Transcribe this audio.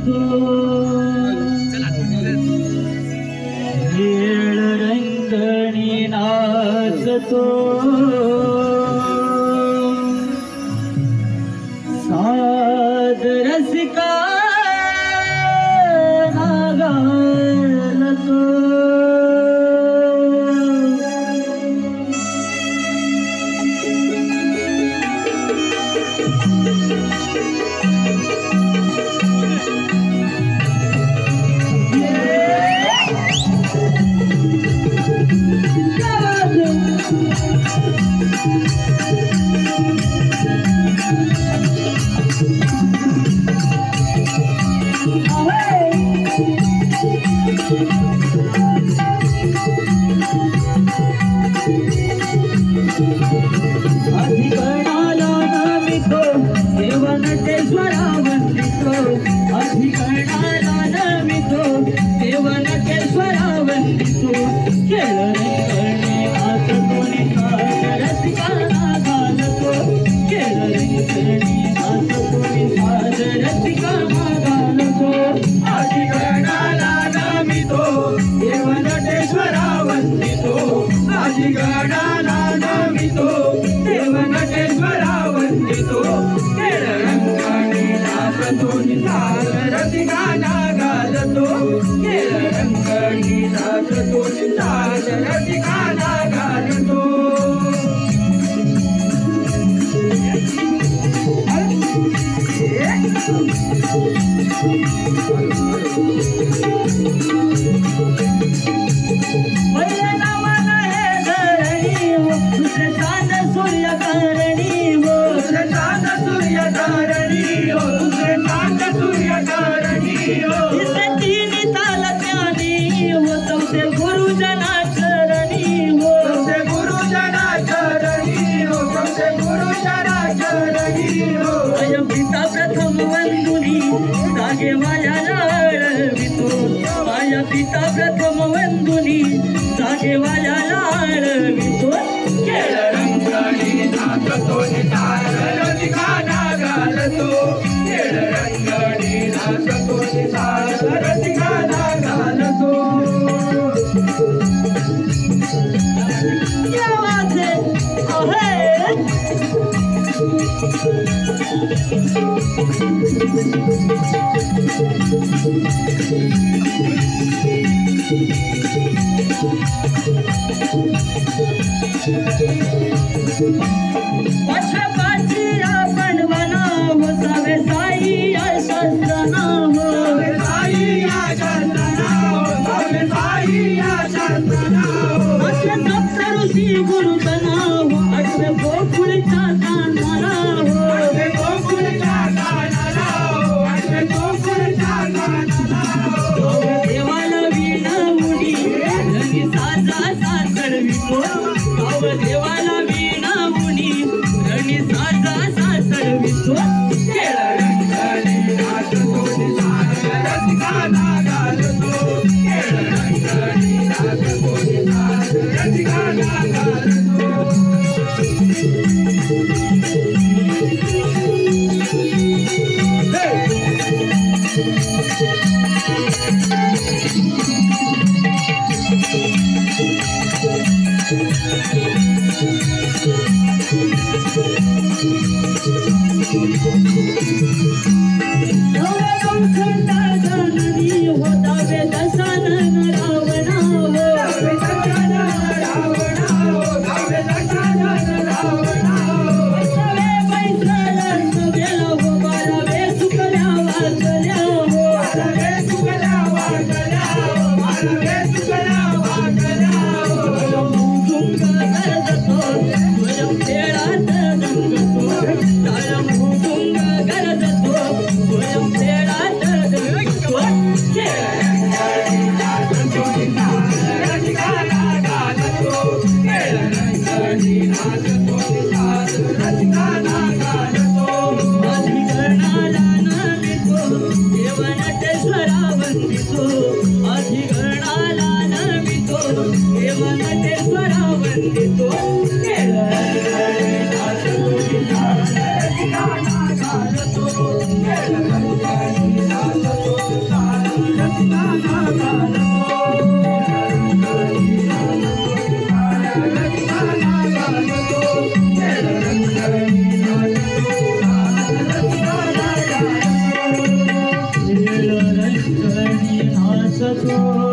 रंगवितो खेळ रंगणी नाचतो साद रसिका नागालतो अधिकरणाला नमितो देवनटेश्वरा वंदितो अधिकरणाला नमितो देवनटेश्वरा वंदितो खेळ रंगणे नाचतो निसाद रसिका नागालतो खेळ रंगणे नाचतो निसाद रसिका नागालतो अधिकरणाला नमितो देवनटेश्वरा वंदितो अधिकरणाला नमितो देवनटेश्वरा वंदितो खेळ रंगणे नाचतो निसाद रसिका नागालतो खेळ रंगणे नाचतो निसाद रसिका नागालतो पहिल्या नावाला हे धरणी हो दुसरे चांद सूर्य करणी हो दुसरे चांद सूर्य करणी हो दुसरे चांद सूर्य करणी हो तिसरे तिन्ही ताल ज्ञानी हो चौथे गुरुजना चरणी हो चौथे गुरुजना चरणी हो चौथे गुरुजना चरणी हो अयं पिता प्रथम वंदुनी जागे माझ्या लाळवितो माझ्या पिता प्रथम वंदुनी जागे माझ्या लाळवितो खेळ रंगणी नाचतो निसाद रसिका नागालतो खेळ रंगणी नाचतो निसाद रसिका नागालतो क्या बात है आहे पक्षपाती आपण बनावं सावे साई या शास्त्रनावं सावे साई या शास्त्रनावं सावे साई या शास्त्रनावं असे सप्त ऋषी गुरुतनावं असे गोकुळच्या कानालावं असे गोकुळच्या कानालावं असे गोकुळच्या कानालावं देवाला वीणा उडी रंगी साजा सासरवितो गाव देवाला वीणा उडी रंगी साजा सासरवितो खेळ रंगणे नाचतो निसाद रसिका नागालतो खेळ रंगणे नाचतो निसाद रसिका नागालतो Naga, तू